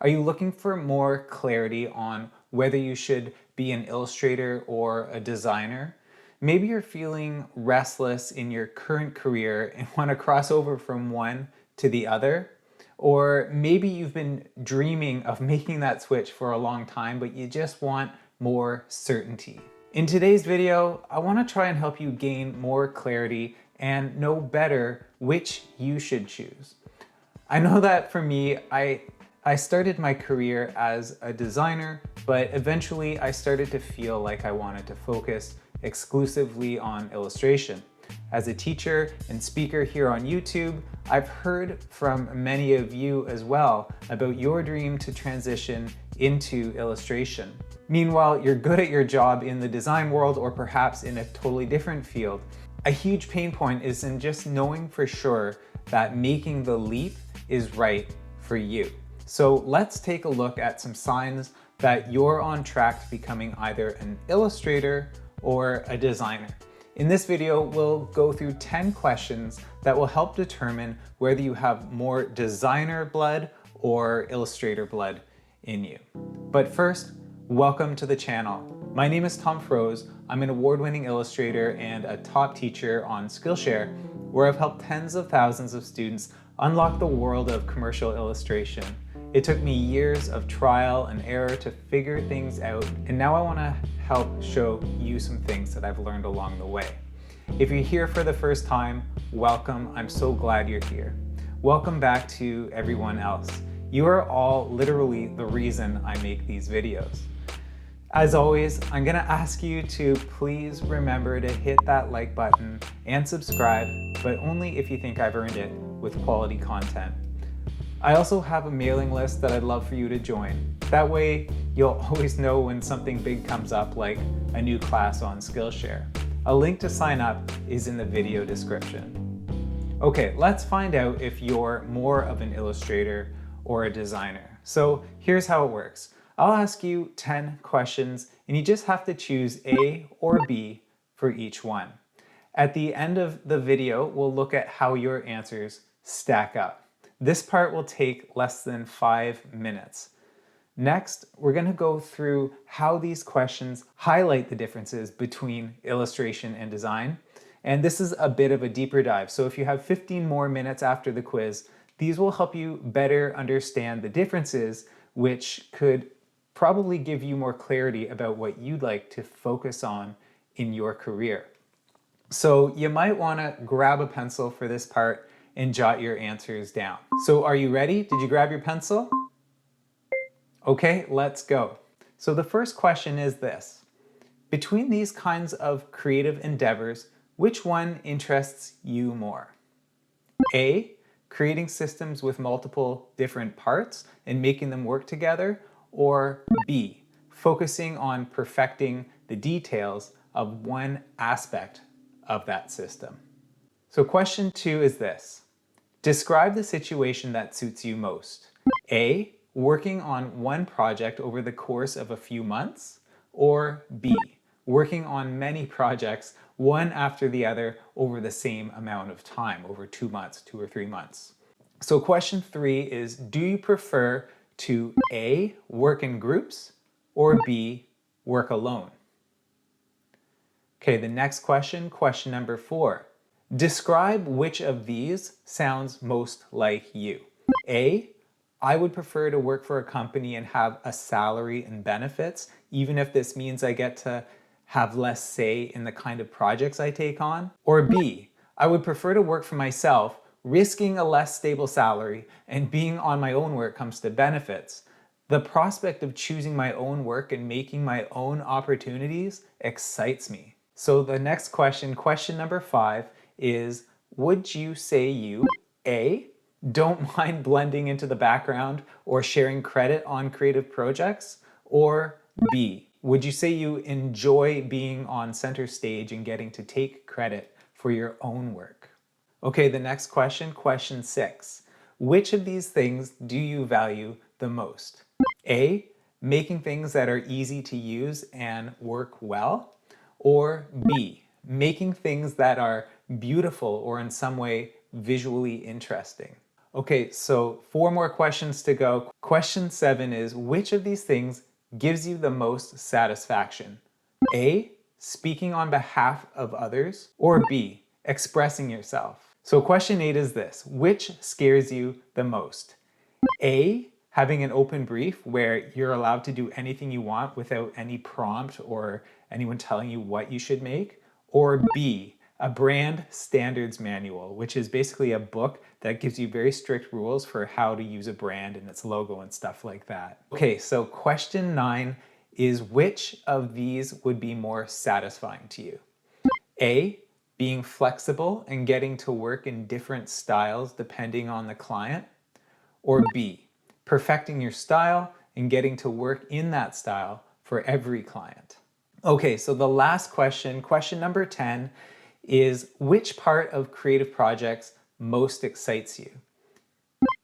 Are you looking for more clarity on whether you should be an illustrator or a designer? Maybe you're feeling restless in your current career and want to cross over from one to the other. Or maybe you've been dreaming of making that switch for a long time, but you just want more certainty. In today's video, I want to try and help you gain more clarity and know better which you should choose. I know that for me, I started my career as a designer, but eventually I started to feel like I wanted to focus exclusively on illustration. As a teacher and speaker here on YouTube, I've heard from many of you as well about your dream to transition into illustration. Meanwhile, you're good at your job in the design world or perhaps in a totally different field. A huge pain point is in just knowing for sure that making the leap is right for you. So let's take a look at some signs that you're on track to becoming either an illustrator or a designer. In this video, we'll go through 10 questions that will help determine whether you have more designer blood or illustrator blood in you. But first, welcome to the channel. My name is Tom Froese. I'm an award-winning illustrator and a top teacher on Skillshare, where I've helped tens of thousands of students unlock the world of commercial illustration. It took me years of trial and error to figure things out, and now I want to help show you some things that I've learned along the way. If you're here for the first time, welcome. I'm so glad you're here. Welcome back to everyone else. You are all literally the reason I make these videos. As always, I'm gonna ask you to please remember to hit that like button and subscribe, but only if you think I've earned it with quality content. I also have a mailing list that I'd love for you to join. That way, you'll always know when something big comes up, like a new class on Skillshare. A link to sign up is in the video description. Okay, let's find out if you're more of an illustrator or a designer. So here's how it works. I'll ask you 10 questions, and you just have to choose A or B for each one. At the end of the video, we'll look at how your answers stack up. This part will take less than 5 minutes. Next, we're going to go through how these questions highlight the differences between illustration and design. And this is a bit of a deeper dive. So if you have 15 more minutes after the quiz, these will help you better understand the differences, which could probably give you more clarity about what you'd like to focus on in your career. So you might want to grab a pencil for this part and jot your answers down. So are you ready? Did you grab your pencil? Okay, let's go. So the first question is this. Between these kinds of creative endeavors, which one interests you more? A, creating systems with multiple different parts and making them work together, or B, focusing on perfecting the details of one aspect of that system? So question 2 is this. Describe the situation that suits you most. A, working on one project over the course of a few months, or B, working on many projects, one after the other over the same amount of time, over 2 months, 2 or 3 months. So question 3 is, do you prefer to A, work in groups, or B, work alone? Okay, the next question, question number 4. Describe which of these sounds most like you. A, I would prefer to work for a company and have a salary and benefits, even if this means I get to have less say in the kind of projects I take on. Or B, I would prefer to work for myself, risking a less stable salary, and being on my own when it comes to benefits. The prospect of choosing my own work and making my own opportunities excites me. So the next question, question number 5, is, would you say you, A, don't mind blending into the background or sharing credit on creative projects, or B, would you say you enjoy being on center stage and getting to take credit for your own work? Okay, the next question, question 6. Which of these things do you value the most? A, making things that are easy to use and work well, or B, making things that are beautiful or in some way visually interesting? Okay, so 4 more questions to go. Question 7 is, which of these things gives you the most satisfaction? A, speaking on behalf of others, or B, expressing yourself? So question 8 is this, which scares you the most? A, having an open brief where you're allowed to do anything you want without any prompt or anyone telling you what you should make, or B, a brand standards manual, which is basically a book that gives you very strict rules for how to use a brand and its logo and stuff like that. Okay, so question 9 is, which of these would be more satisfying to you? A, being flexible and getting to work in different styles depending on the client, or B, perfecting your style and getting to work in that style for every client? Okay, so the last question, question number 10, is, which part of creative projects most excites you?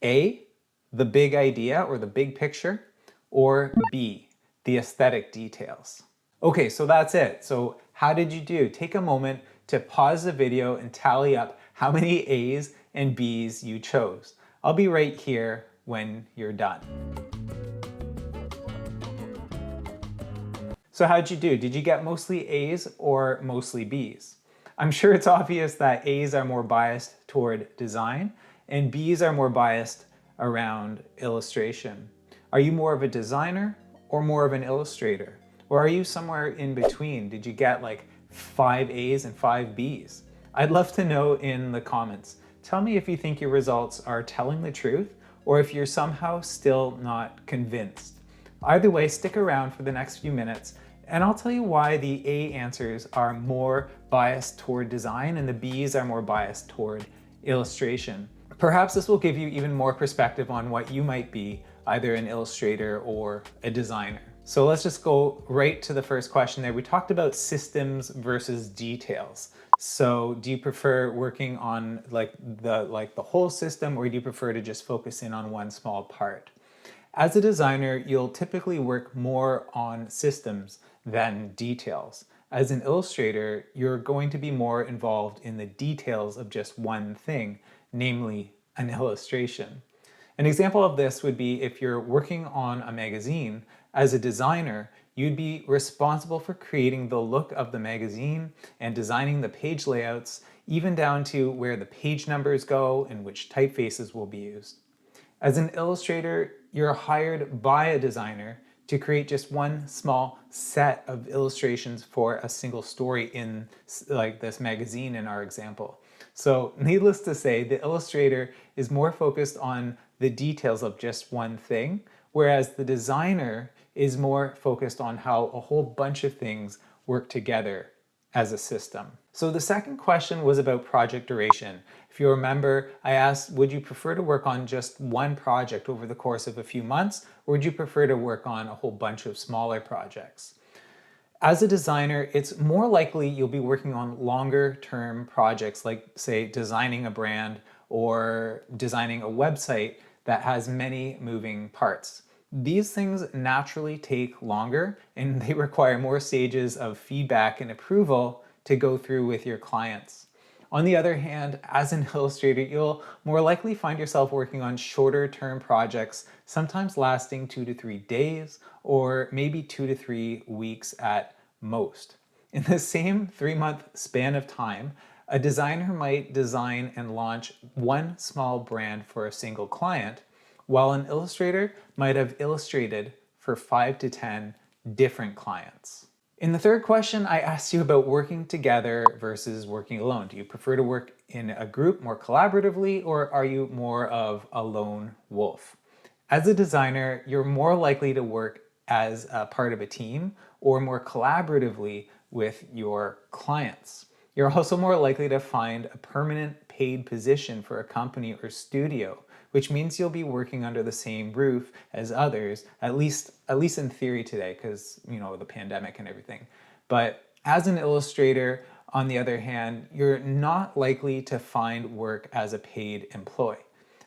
A, the big idea or the big picture, or B, the aesthetic details? Okay, so that's it. So how did you do? Take a moment to pause the video and tally up how many A's and B's you chose. I'll be right here when you're done. So how'd you do? Did you get mostly A's or mostly B's? I'm sure it's obvious that A's are more biased toward design and B's are more biased around illustration. Are you more of a designer or more of an illustrator? Or are you somewhere in between? Did you get like 5 A's and 5 B's? I'd love to know in the comments. Tell me if you think your results are telling the truth or if you're somehow still not convinced. Either way, stick around for the next few minutes and I'll tell you why the A answers are more biased toward design and the B's are more biased toward illustration. Perhaps this will give you even more perspective on what you might be, either an illustrator or a designer. So let's just go right to the first question there. We talked about systems versus details. So do you prefer working on like the whole system, or do you prefer to just focus in on one small part? As a designer, you'll typically work more on systems than details. As an illustrator, you're going to be more involved in the details of just one thing, namely an illustration. An example of this would be if you're working on a magazine. As a designer, you'd be responsible for creating the look of the magazine and designing the page layouts, even down to where the page numbers go and which typefaces will be used. As an illustrator, you're hired by a designer to create just one small set of illustrations for a single story in like this magazine in our example. So needless to say, the illustrator is more focused on the details of just one thing, whereas the designer is more focused on how a whole bunch of things work together as a system. So the second question was about project duration. If you remember, I asked, would you prefer to work on just one project over the course of a few months, or would you prefer to work on a whole bunch of smaller projects? As a designer, it's more likely you'll be working on longer term projects like, say, designing a brand or designing a website that has many moving parts. These things naturally take longer and they require more stages of feedback and approval to go through with your clients. On the other hand, as an illustrator, you'll more likely find yourself working on shorter term projects, sometimes lasting 2 to 3 days, or maybe 2 to 3 weeks at most. In the same 3-month span of time, a designer might design and launch one small brand for a single client, while an illustrator might have illustrated for 5 to 10 different clients. In the third question, I asked you about working together versus working alone. Do you prefer to work in a group more collaboratively, or are you more of a lone wolf? As a designer, you're more likely to work as a part of a team or more collaboratively with your clients. You're also more likely to find a permanent paid position for a company or studio, which means you'll be working under the same roof as others, at least in theory today, because the pandemic and everything. But as an illustrator, on the other hand, you're not likely to find work as a paid employee.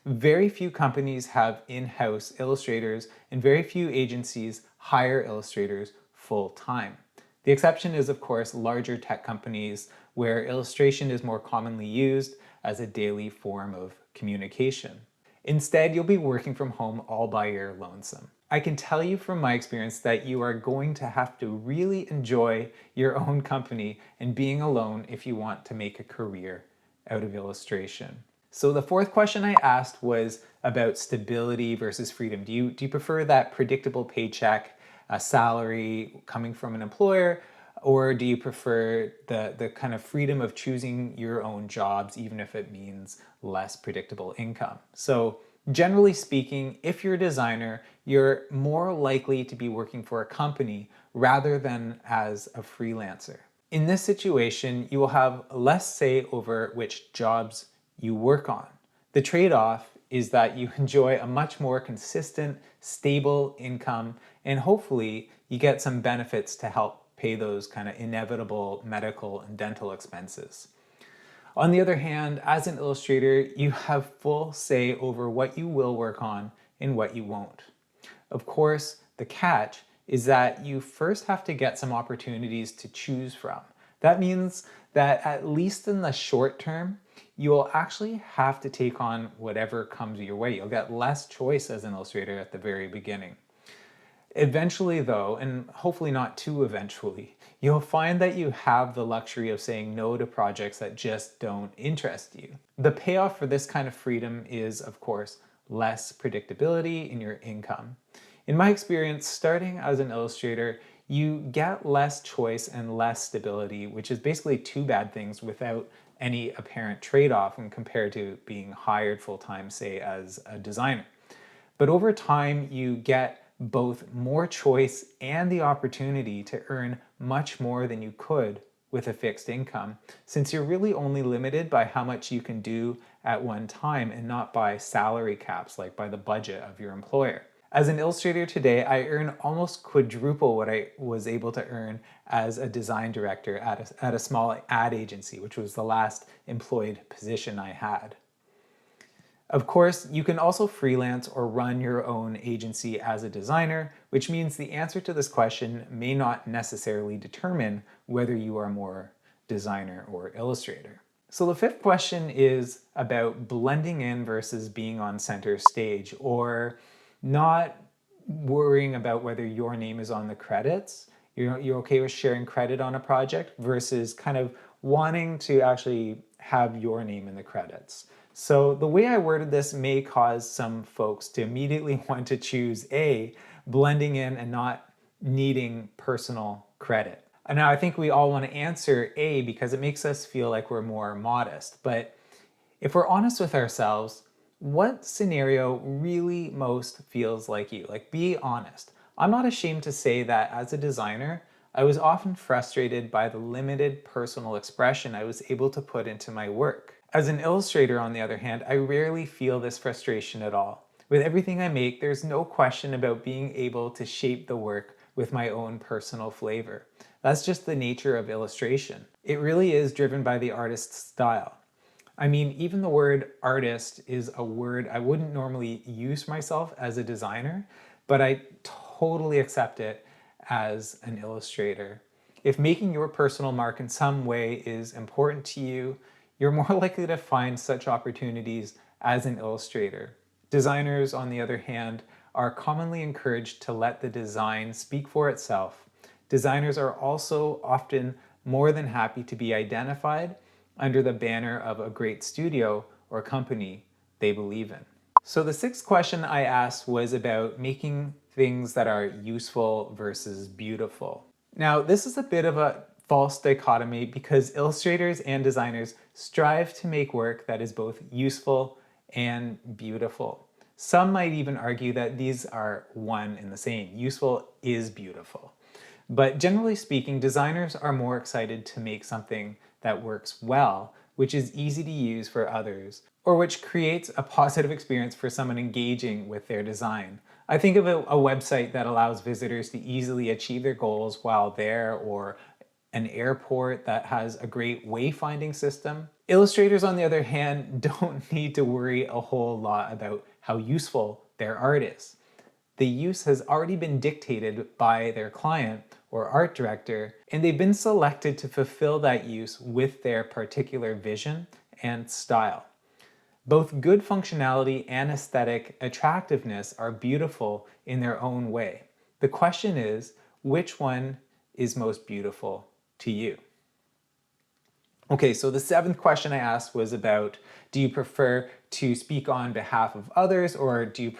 Very few companies have in-house illustrators, and very few agencies hire illustrators full-time. The exception is, of course, larger tech companies where illustration is more commonly used as a daily form of communication. Instead, you'll be working from home all by your lonesome. I can tell you from my experience that you are going to have to really enjoy your own company and being alone if you want to make a career out of illustration. So the fourth question I asked was about stability versus freedom. Do you prefer that predictable paycheck, a salary coming from an employer, or do you prefer the kind of freedom of choosing your own jobs, even if it means less predictable income? So generally speaking, if you're a designer, you're more likely to be working for a company rather than as a freelancer. In this situation, you will have less say over which jobs you work on. The trade-off is that you enjoy a much more consistent, stable income, and hopefully you get some benefits to help pay those kind of inevitable medical and dental expenses. On the other hand, as an illustrator, you have full say over what you will work on and what you won't. Of course, the catch is that you first have to get some opportunities to choose from. That means that at least in the short term, you'll actually have to take on whatever comes your way. You'll get less choice as an illustrator at the very beginning. Eventually though, and hopefully not too eventually, you'll find that you have the luxury of saying no to projects that just don't interest you. The payoff for this kind of freedom is, of course, less predictability in your income. In my experience, starting as an illustrator, you get less choice and less stability, which is basically two bad things without any apparent trade-off when compared to being hired full-time, say, as a designer. But over time, you get both more choice and the opportunity to earn much more than you could with a fixed income, since you're really only limited by how much you can do at one time and not by salary caps, like by the budget of your employer. As an illustrator today, I earn almost quadruple what I was able to earn as a design director at a small ad agency, which was the last employed position I had. Of course, you can also freelance or run your own agency as a designer, which means the answer to this question may not necessarily determine whether you are more designer or illustrator. So the fifth question is about blending in versus being on center stage, or not worrying about whether your name is on the credits. You're okay with sharing credit on a project versus kind of wanting to actually have your name in the credits. So the way I worded this may cause some folks to immediately want to choose A, blending in and not needing personal credit. And now I think we all want to answer A because it makes us feel like we're more modest. But if we're honest with ourselves, what scenario really most feels like you? Like, be honest. I'm not ashamed to say that as a designer, I was often frustrated by the limited personal expression I was able to put into my work. As an illustrator, on the other hand, I rarely feel this frustration at all. With everything I make, there's no question about being able to shape the work with my own personal flavor. That's just the nature of illustration. It really is driven by the artist's style. I mean, even the word artist is a word I wouldn't normally use myself as a designer, but I totally accept it as an illustrator. If making your personal mark in some way is important to you, you're more likely to find such opportunities as an illustrator. Designers, on the other hand, are commonly encouraged to let the design speak for itself. Designers are also often more than happy to be identified under the banner of a great studio or company they believe in. So the sixth question I asked was about making things that are useful versus beautiful. Now, this is a bit of a false dichotomy because illustrators and designers strive to make work that is both useful and beautiful. Some might even argue that these are one and the same. Useful is beautiful. But generally speaking, designers are more excited to make something that works well, which is easy to use for others, or which creates a positive experience for someone engaging with their design. I think of a website that allows visitors to easily achieve their goals while there, or an airport that has a great wayfinding system. Illustrators, on the other hand, don't need to worry a whole lot about how useful their art is. The use has already been dictated by their client or art director, and they've been selected to fulfill that use with their particular vision and style. Both good functionality and aesthetic attractiveness are beautiful in their own way. The question is, which one is most beautiful to you? Okay, so the seventh question I asked was about, do you prefer to speak on behalf of others, or do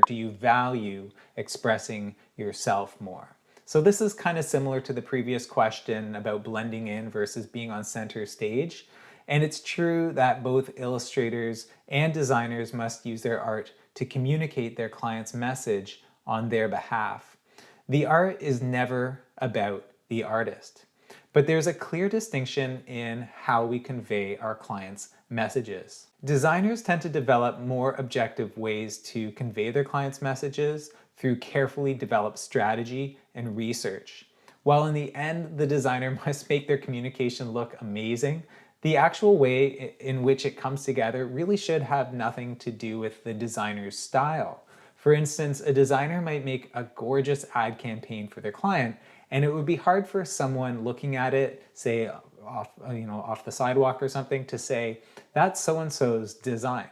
you value expressing yourself more? So this is kind of similar to the previous question about blending in versus being on center stage. And it's true that both illustrators and designers must use their art to communicate their client's message on their behalf. The art is never about the artist. But there's a clear distinction in how we convey our clients' messages. Designers tend to develop more objective ways to convey their clients' messages through carefully developed strategy and research. While in the end, the designer must make their communication look amazing, the actual way in which it comes together really should have nothing to do with the designer's style. For instance, a designer might make a gorgeous ad campaign for their client, and it would be hard for someone looking at it, say off the sidewalk or something, to say, that's so-and-so's design.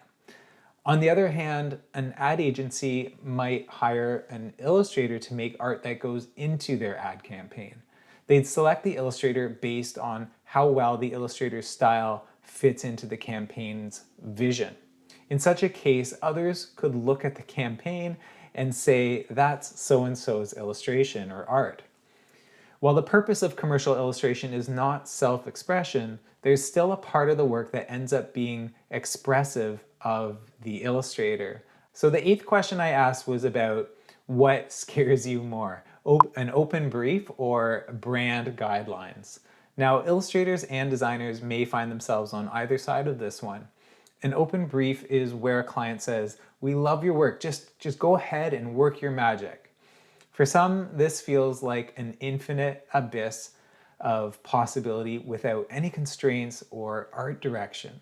On the other hand, an ad agency might hire an illustrator to make art that goes into their ad campaign. They'd select the illustrator based on how well the illustrator's style fits into the campaign's vision. In such a case, others could look at the campaign and say, that's so-and-so's illustration or art. While the purpose of commercial illustration is not self-expression, there's still a part of the work that ends up being expressive of the illustrator. So the eighth question I asked was about, what scares you more, an open brief or brand guidelines? Now, illustrators and designers may find themselves on either side of this one. An open brief is where a client says, we love your work, just go ahead and work your magic. For some, this feels like an infinite abyss of possibility without any constraints or art direction.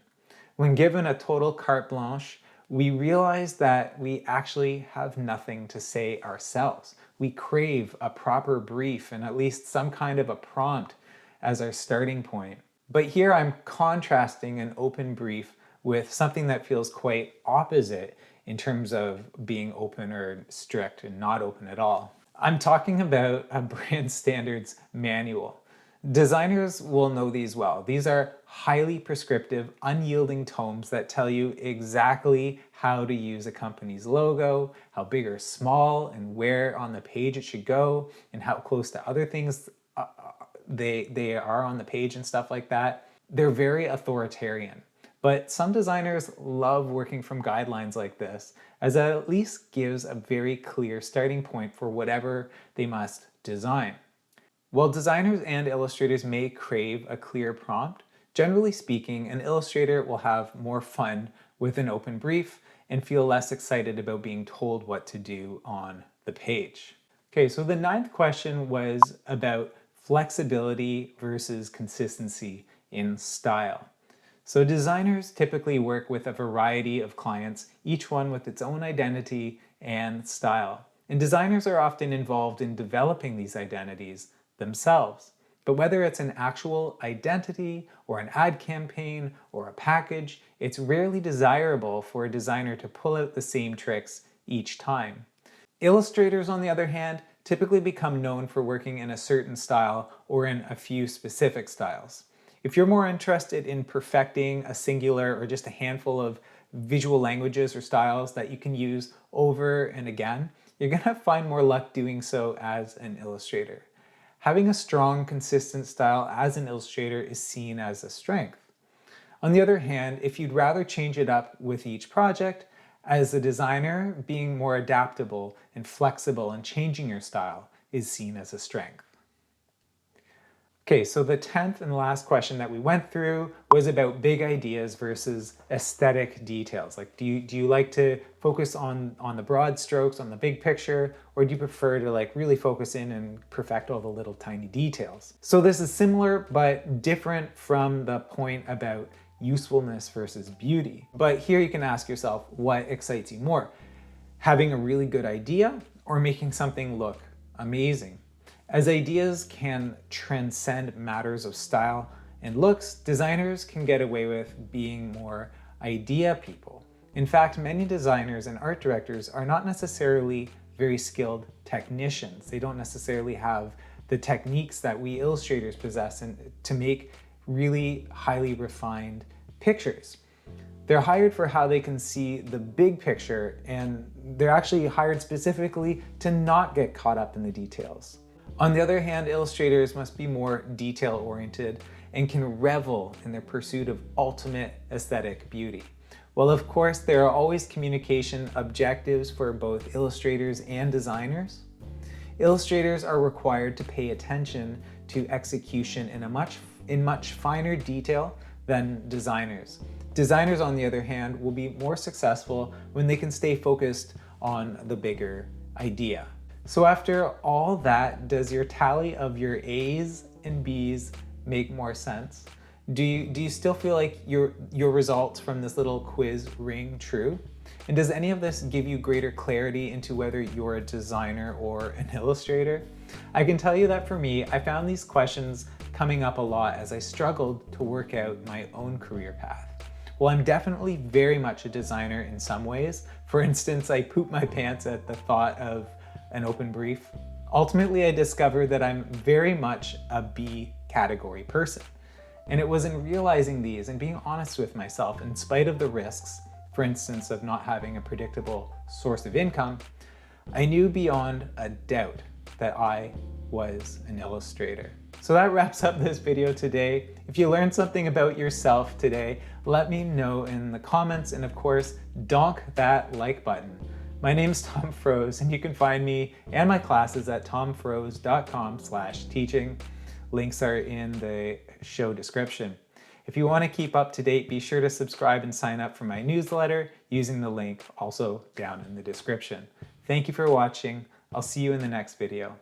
When given a total carte blanche, we realize that we actually have nothing to say ourselves. We crave a proper brief and at least some kind of a prompt as our starting point. But here I'm contrasting an open brief with something that feels quite opposite in terms of being open or strict and not open at all. I'm talking about a brand standards manual. Designers will know these well. These are highly prescriptive, unyielding tomes that tell you exactly how to use a company's logo, how big or small and where on the page it should go, and how close to other things they are on the page and stuff like that. They're very authoritarian. But some designers love working from guidelines like this, as that at least gives a very clear starting point for whatever they must design. While designers and illustrators may crave a clear prompt, generally speaking, an illustrator will have more fun with an open brief and feel less excited about being told what to do on the page. Okay, so the ninth question was about flexibility versus consistency in style. So designers typically work with a variety of clients, each one with its own identity and style. And designers are often involved in developing these identities themselves. But whether it's an actual identity or an ad campaign or a package, it's rarely desirable for a designer to pull out the same tricks each time. Illustrators, on the other hand, typically become known for working in a certain style or in a few specific styles. If you're more interested in perfecting a singular or just a handful of visual languages or styles that you can use over and again, you're going to find more luck doing so as an illustrator. Having a strong, consistent style as an illustrator is seen as a strength. On the other hand, if you'd rather change it up with each project, as a designer, being more adaptable and flexible and changing your style is seen as a strength. Okay, so the 10th and last question that we went through was about big ideas versus aesthetic details. Like, do you like to focus on the broad strokes, on the big picture, or do you prefer to like really focus in and perfect all the little tiny details? So this is similar but different from the point about usefulness versus beauty. But here you can ask yourself, what excites you more? Having a really good idea or making something look amazing? As ideas can transcend matters of style and looks, designers can get away with being more idea people. In fact, many designers and art directors are not necessarily very skilled technicians. They don't necessarily have the techniques that we illustrators possess to make really highly refined pictures. They're hired for how they can see the big picture, and they're actually hired specifically to not get caught up in the details. On the other hand, illustrators must be more detail-oriented and can revel in their pursuit of ultimate aesthetic beauty. While of course there are always communication objectives for both illustrators and designers, illustrators are required to pay attention to execution in much finer detail than designers. Designers, on the other hand, will be more successful when they can stay focused on the bigger idea. So after all that, does your tally of your A's and B's make more sense? Do you still feel like your results from this little quiz ring true? And does any of this give you greater clarity into whether you're a designer or an illustrator? I can tell you that for me, I found these questions coming up a lot as I struggled to work out my own career path. Well, I'm definitely very much a designer in some ways. For instance, I poop my pants at the thought of an open brief. Ultimately, I discovered that I'm very much a B category person. And it was in realizing these and being honest with myself, in spite of the risks, for instance, of not having a predictable source of income, I knew beyond a doubt that I was an illustrator. So that wraps up this video today. If you learned something about yourself today, let me know in the comments, and of course, donk that like button. My name's Tom Froese, and you can find me and my classes at tomfroese.com/teaching. Links are in the show description. If you want to keep up to date, be sure to subscribe and sign up for my newsletter using the link also down in the description. Thank you for watching. I'll see you in the next video.